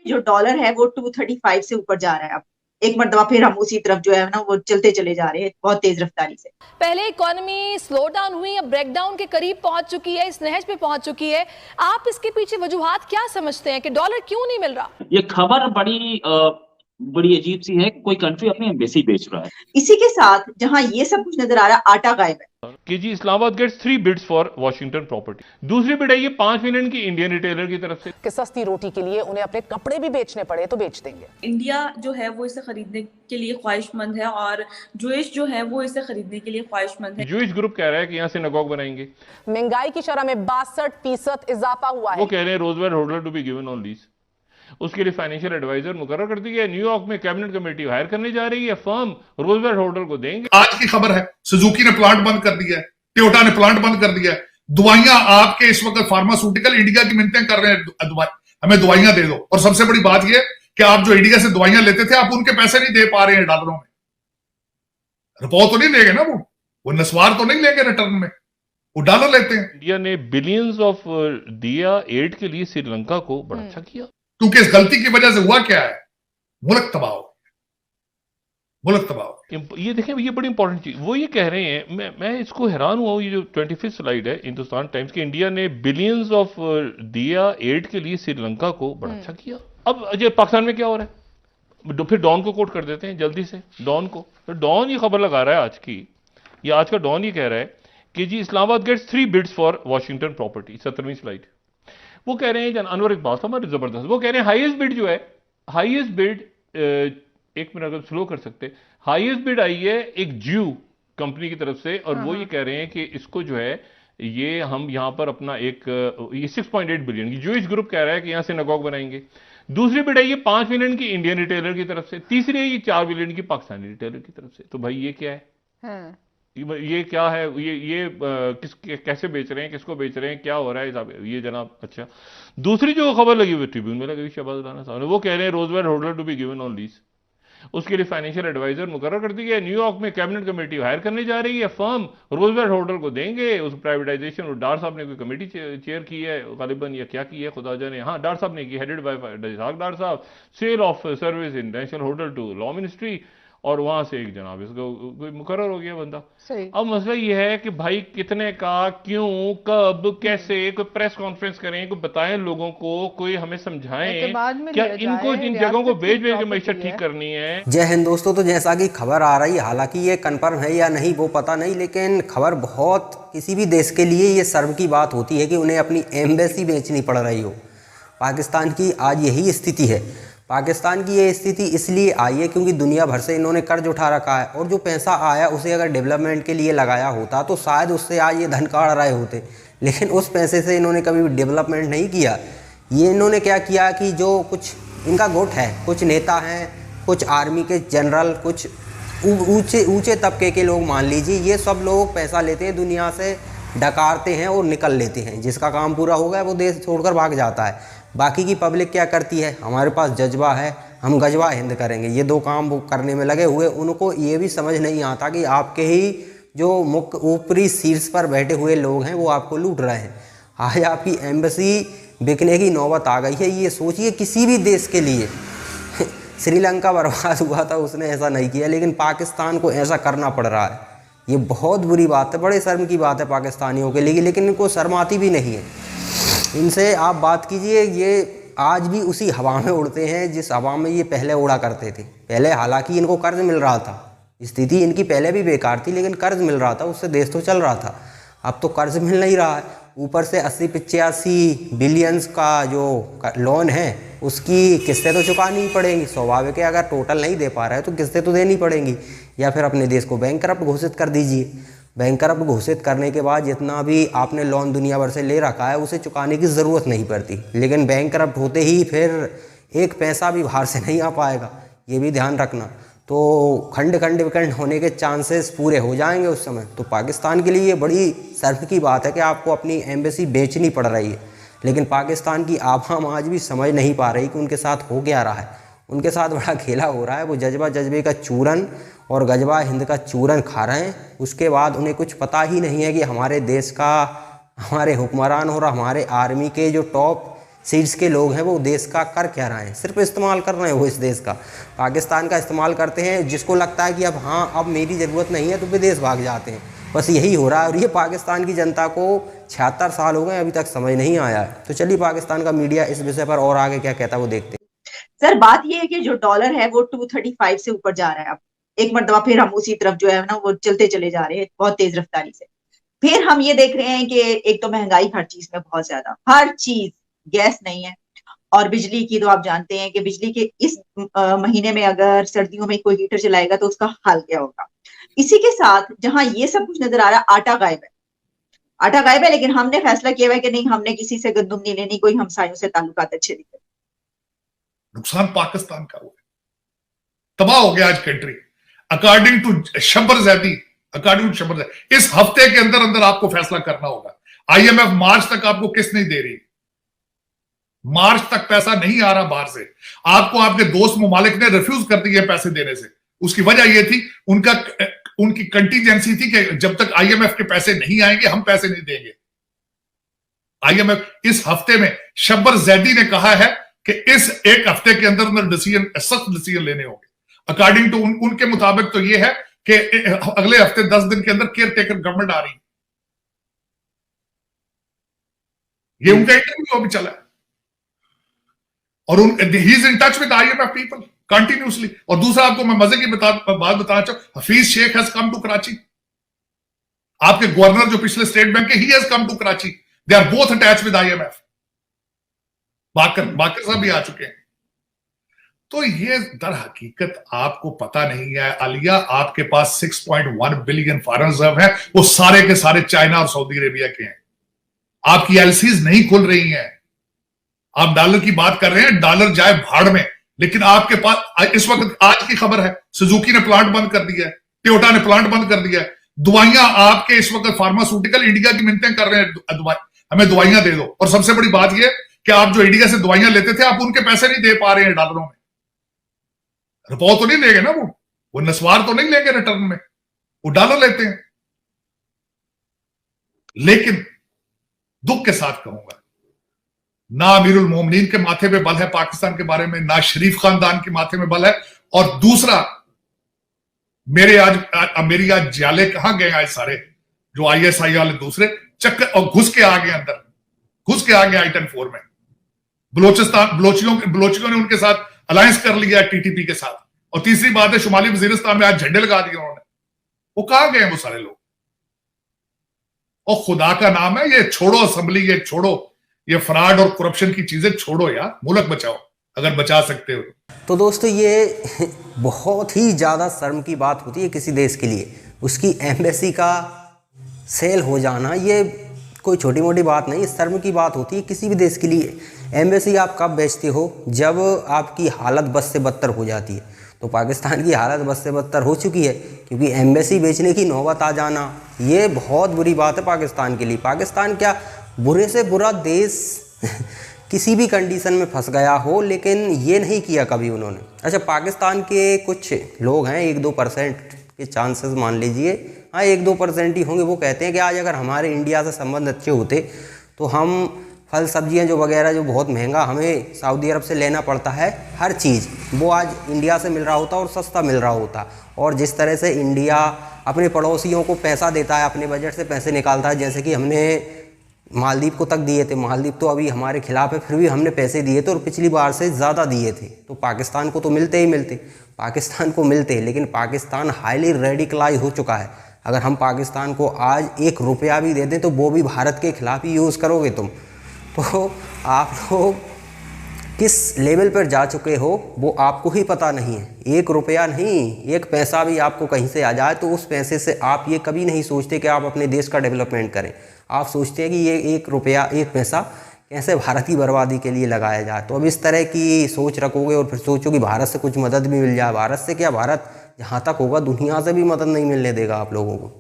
जो डॉलर है वो 235 से ऊपर जा रहा है। अब एक मरतबा फिर हम उसी तरफ जो है ना वो चलते चले जा रहे हैं बहुत तेज रफ्तारी से। पहले इकोनॉमी स्लो डाउन हुई, अब ब्रेकडाउन के करीब पहुंच चुकी है, इस नहज पे पहुंच चुकी है। आप इसके पीछे वजूहात क्या समझते हैं कि डॉलर क्यों नहीं मिल रहा? ये खबर बड़ी अजीब सी है। कोई कंट्री अपनी एम्बेसी बेच रहा है। इसी के साथ जहां ये सब कुछ नजर आ रहा है, आटा गायब है। कि जी Islamabad gets 3 bids for Washington property. दूसरी बिड है ये 5 मिलियन की इंडियन रिटेलर की तरफ से कि सस्ती रोटी के लिए उन्हें अपने कपड़े भी बेचने पड़े तो बेच देंगे। इंडिया जो है वो इसे खरीदने के लिए ख्वाहिशमंद है और जूश जो है वो इसे खरीदने के लिए ख्वाहिशमंद है। जूश ग्रुप कह रहा है कि यहाँ सिनेगॉग बनाएंगे। महंगाई की शरह में 62% इजाफा हुआ है। वो कह रहे हैं Roosevelt hotel to be given on lease. उसके लिए फाइनेंशियल एडवाइजर मुकर्रर कर दी है। न्यूयॉर्क में कैबिनेट कमेटी हायर करने जा रही है। फर्म रोजवेयर होल्डर को देंगे। आज की खबर है सुजुकी ने प्लांट बंद कर दिया है, टोयोटा ने प्लांट बंद कर दिया है। दवाइयां आपके इस वक्त फार्मास्यूटिकल इंडिया की मिन्नतें कर रहे हैं, हमें दवाइयां दे दो। और सबसे बड़ी बात यह कि आप जो इंडिया से दवाइयां लेते थे आप उनके पैसे नहीं दे पा रहे हैं डॉलरों में। रुपये तो नहीं लेंगे ना, वो नस्वार तो नहीं लेंगे रिटर्न में, वो डॉलर लेते हैं। इंडिया ने बिलियंस ऑफ दिया एड के लिए श्रीलंका को बड़ा अच्छा किया। क्योंकि इस गलती की वजह से हुआ क्या है, मुल्क तबाह हो गया, मुल्क तबाह हो गया। ये देखें, ये बड़ी इंपॉर्टेंट चीज वो ये कह रहे हैं। मैं इसको हैरान हुआ हूं। ये जो 25th स्लाइड है हिंदुस्तान टाइम्स की, इंडिया ने बिलियंस ऑफ दिया एड के लिए श्रीलंका को बड़ा अच्छा किया। अब ये पाकिस्तान में क्या हो रहा है? फिर डॉन को कोट कर देते हैं जल्दी से। डॉन को तो डॉन ये खबर लगा रहा है आज की। ये आज का डॉन ये कह रहा है कि जी Islamabad gets 3 bids for Washington property. 17वीं स्लाइड वो कह रहे हैं, अनवर इकबाल साहब हमारे जबरदस्त, वो कह रहे हैं हाईएस्ट बिड जो है, हाईएस्ट बिड, एक मिनट अगर स्लो कर सकते, हाईएस्ट बिड आई है एक ज्यू कंपनी की तरफ से। और वो ये कह रहे हैं कि इसको जो है ये हम यहां पर अपना ये 6.8 बिलियन, जूइश ग्रुप कह रहा है कि यहां सिनेगॉग बनाएंगे। दूसरी बिड है ये 5 मिलियन की इंडियन रिटेलर की तरफ से। तीसरी है ये 4 बिलियन की पाकिस्तानी रिटेलर की तरफ से। तो भाई ये क्या है? ये क्या है? ये कैसे बेच रहे हैं, किसको बेच रहे हैं, क्या हो रहा है ये जनाब? अच्छा, दूसरी जो खबर लगी हुई ट्रिब्यून में लगी शहबाज राना साहब ने, वो कह रहे हैं Roosevelt hotel to be given on lease. उसके लिए फाइनेंशियल एडवाइजर मुकर्रर कर दी है। न्यूयॉर्क में कैबिनेट कमेटी हायर करने जा रही है। फर्म रोजवेयर होल्डर को देंगे। उस प्राइवेटाइजेशन, डार साहब ने कोई कमेटी चेयर की है गालिबन, या क्या की है खुदा जाने। हाँ, डार साहब ने की, हेडेड बाय डार साहब। Cell of service international holder to law ministry. और वहां से एक जनाब इसको कोई मुकर्रर हो गया बंदा। सही। अब मसला ये है कि भाई कितने का, क्यों, कब, कैसे, कोई प्रेस कॉन्फ्रेंस करें, कोई बताएं लोगों को, कोई हमें समझाएं क्या इनको इन जगहों को बेच बेच के मैशत ठीक करनी है। जय हिंद दोस्तों। तो जैसा कि खबर आ रही है, हालांकि ये कन्फर्म है या नहीं वो पता नहीं, लेकिन खबर बहुत, किसी भी देश के लिए ये शर्म की बात होती है कि उन्हें अपनी एम्बेसी बेचनी पड़ रही हो। पाकिस्तान की आज यही स्थिति है। पाकिस्तान की ये स्थिति इसलिए आई है क्योंकि दुनिया भर से इन्होंने कर्ज उठा रखा है, और जो पैसा आया उसे अगर डेवलपमेंट के लिए लगाया होता तो शायद उससे आज ये धन काढ़ रहे होते, लेकिन उस पैसे से इन्होंने कभी भी डेवलपमेंट नहीं किया। ये इन्होंने क्या किया कि जो कुछ इनका गुट है, कुछ नेता हैं, कुछ आर्मी के जनरल, कुछ ऊंचे तबके के लोग मान लीजिए, ये सब लोग पैसा लेते हैं दुनिया से, डकारते हैं और निकल लेते हैं। जिसका काम पूरा हो गया वो देश छोड़कर भाग जाता है। बाकी की पब्लिक क्या करती है? हमारे पास जज्बा है, हम गजवा हिंद करेंगे, ये दो काम वो करने में लगे हुए। उनको ये भी समझ नहीं आता कि आपके ही जो मुख्य ऊपरी शीर्ष पर बैठे हुए लोग हैं वो आपको लूट रहे हैं। आज आपकी एम्बेसी बिकने की नौबत आ गई है। ये सोचिए किसी भी देश के लिए श्रीलंका बर्बाद हुआ था, उसने ऐसा नहीं किया, लेकिन पाकिस्तान को ऐसा करना पड़ रहा है। ये बहुत बुरी बात है, बड़े शर्म की बात है पाकिस्तानियों के लिए, लेकिन इनको शर्म आती भी नहीं है। इनसे आप बात कीजिए, ये आज भी उसी हवा में उड़ते हैं जिस हवा में ये पहले उड़ा करते थे। पहले हालांकि इनको कर्ज मिल रहा था, स्थिति इनकी पहले भी बेकार थी, लेकिन कर्ज मिल रहा था, उससे देश तो चल रहा था। अब तो कर्ज मिल नहीं रहा है, ऊपर से 80-85 बिलियंस का जो लोन है उसकी किस्तें तो चुकानी ही पड़ेंगी। स्वाभाविक है, अगर टोटल नहीं दे पा रहा है तो किस्तें तो देनी पड़ेंगी, या फिर अपने देश को बैंकरप्ट घोषित कर दीजिए। बैंकरप्ट घोषित करने के बाद जितना भी आपने लोन दुनिया भर से ले रखा है उसे चुकाने की ज़रूरत नहीं पड़ती, लेकिन बैंकरप्ट होते ही फिर एक पैसा भी बाहर से नहीं आ पाएगा, ये भी ध्यान रखना। तो खंड विखंड होने के चांसेस पूरे हो जाएंगे उस समय। तो पाकिस्तान के लिए ये बड़ी शर्म की बात है कि आपको अपनी एम्बेसी बेचनी पड़ रही है, लेकिन पाकिस्तान की आवाम आज भी समझ नहीं पा रही कि उनके साथ हो क्या रहा है। उनके साथ बड़ा खेला हो रहा है। वो जज्बे का चूरन और गजबा हिंद का चूरन खा रहे हैं। उसके बाद उन्हें कुछ पता ही नहीं है कि हमारे देश का, हमारे हुक्मरान और हमारे आर्मी के जो टॉप सीड्स के लोग हैं वो देश का कर क्या रहे हैं, सिर्फ इस्तेमाल कर रहे हैं वो इस देश का, पाकिस्तान का इस्तेमाल करते हैं। जिसको लगता है कि अब हाँ अब मेरी ज़रूरत नहीं है तो विदेश भाग जाते हैं, बस यही हो रहा है। और ये पाकिस्तान की जनता को 76 साल हो गए अभी तक समझ नहीं आया है। तो चलिए पाकिस्तान का मीडिया इस विषय पर और आगे क्या कहता है वो देखते हैं। सर बात ये है कि जो डॉलर है वो 235 से ऊपर जा रहा है। अब एक मरतबा फिर हम उसी तरफ जो है ना वो चलते चले जा रहे हैं बहुत तेज रफ्तारी से। फिर हम ये देख रहे हैं कि एक तो महंगाई हर चीज में बहुत ज्यादा, हर चीज, गैस नहीं है और बिजली की तो आप जानते हैं कि बिजली के इस महीने में अगर सर्दियों में कोई हीटर चलाएगा तो उसका हाल क्या होगा। इसी के साथ जहां ये सब कुछ नजर आ रहा है, आटा गायब है, आटा गायब है, लेकिन हमने फैसला किया हुआ है कि नहीं, हमने किसी से गंदुम नहीं लेनी, कोई हमसायों से ताल्लुकात अच्छे नहीं करते। नुकसान पाकिस्तान का हुआ है, तबाह हो गया आज country. According to Shabbar Zaidi, इस हफ्ते के अंदर अंदर आपको फैसला करना होगा। IMF मार्च तक आपको किस्त नहीं दे रही, मार्च तक पैसा नहीं आ रहा बाहर से, आपको आपके दोस्त मुमालिक ने रिफ्यूज कर दिए पैसे देने से। उसकी वजह यह थी, उनकी कंटीजेंसी थी कि जब तक IMF के पैसे नहीं आएंगे हम पैसे नहीं देंगे। IMF इस हफ्ते में शब्बर जैदी ने कहा है कि इस एक हफ्ते के अंदर अंदर सख्त डिसीजन लेने होंगे। अकॉर्डिंग टू उनके मुताबिक तो यह है कि अगले हफ्ते 10 दिन के अंदर केयर टेकर गवर्नमेंट आ रही है। ये उनका इंटरव्यू अभी चला है और he is in touch with IMF people continuously. और दूसरा आपको मैं मजे की बात बताना चाहूं, Hafeez Shaikh has come to Karachi, आपके गवर्नर जो पिछले स्टेट बैंक के, he has come to Karachi, they are both attach with IMF। Baqar साहब भी आ चुके हैं। तो ये दर हकीकत आपको पता नहीं है। आलिया, आपके पास 6.1 बिलियन फॉरेन रिजर्व है, वो सारे के सारे चाइना और सऊदी अरेबिया के हैं। आपकी LCs नहीं खुल रही हैं। आप डॉलर की बात कर रहे हैं, डॉलर जाए भाड़ में, लेकिन आपके पास इस वक्त आज की खबर है, सुजुकी ने प्लांट बंद कर दिया है, टोयोटा ने प्लांट बंद कर दिया है। दवाइयां आपके इस वक्त फार्मास्यूटिकल इंडिया की मिन्नतें कर रहे हैं, हमें दवाइयां दे दो। और सबसे बड़ी बात यह कि आप जो इंडिया से दवाइयां लेते थे, आप उनके पैसे नहीं दे पा रहे हैं डॉलरों में। रुपया तो नहीं लेंगे ना, वो नस्वार तो नहीं लेंगे रिटर्न में, वो डॉलर लेते हैं। लेकिन दुख के साथ कहूंगा, ना अमीरुल मोमिनीन के माथे पे बल है पाकिस्तान के बारे में, ना शरीफ खानदान के माथे में बल है। और दूसरा, मेरी आज जाले कहां गए आज सारे जो ISI वाले दूसरे चक्कर, और घुस के आ गए अंदर, घुस के आ गए आइटन 4 में। बलोचियों ने उनके साथ अलायंस कर लिया TTP के साथ। और तीसरी बात है, शुमाली वजीरिस्तान में आज झंडे लगा दिए उन्होंने। वो कहां गए वो सारे लोग? और खुदा का नाम है, ये छोड़ो असेंबली, ये छोड़ो, ये फ्रॉड और करप्शन की चीजें छोड़ो यार, मुल्क बचाओ अगर बचा सकते हो। तो दोस्तों ये बहुत ही ज़्यादा शर्म की बात होती है किसी देश के लिए, उसकी एम्बेसी का सेल हो जाना, ये कोई छोटी मोटी बात नहीं, शर्म की बात होती है किसी भी देश के लिए। एम्बेसी आप कब बेचते हो? जब आपकी हालत बद से बदतर हो जाती है। तो पाकिस्तान की हालत बद से बदतर हो चुकी है, क्योंकि एम्बेसी बेचने की नौबत आ जाना ये बहुत बुरी बात है पाकिस्तान के लिए। पाकिस्तान क्या बुरे से बुरा देश किसी भी कंडीशन में फंस गया हो, लेकिन ये नहीं किया कभी उन्होंने। अच्छा, पाकिस्तान के कुछ लोग हैं, 1-2% के चांसेस मान लीजिए, हाँ 1-2% ही होंगे, वो कहते हैं कि आज अगर हमारे इंडिया से संबंध अच्छे होते तो हम फल सब्जियां जो वगैरह जो बहुत महंगा हमें सऊदी अरब से लेना पड़ता है, हर चीज़ वो आज इंडिया से मिल रहा होता और सस्ता मिल रहा होता। और जिस तरह से इंडिया अपने पड़ोसियों को पैसा देता है, अपने बजट से पैसे निकालता है, जैसे कि हमने मालदीव को तक दिए थे, मालदीव तो अभी हमारे खिलाफ है, फिर भी हमने पैसे दिए थे और पिछली बार से ज़्यादा दिए थे। तो पाकिस्तान को तो मिलते ही मिलते, पाकिस्तान को मिलते, लेकिन पाकिस्तान हाईली रेडिकलाइज हो चुका है। अगर हम पाकिस्तान को आज 1 रुपया भी दे दें तो वो भी भारत के खिलाफ ही यूज़ करोगे तुम। तो आप लोग किस लेवल पर जा चुके हो वो आपको ही पता नहीं है। 1 रुपया नहीं, 1 पैसा भी आपको कहीं से आ जाए तो उस पैसे से आप ये कभी नहीं सोचते कि आप अपने देश का डेवलपमेंट करें। आप सोचते हैं कि ये 1 रुपया 1 पैसा कैसे भारत की बर्बादी के लिए लगाया जाए। तो अब इस तरह की सोच रखोगे और फिर सोचो कि भारत से कुछ मदद भी मिल जाए। भारत से क्या, भारत जहाँ तक होगा दुनिया से भी मदद नहीं मिलने देगा आप लोगों को।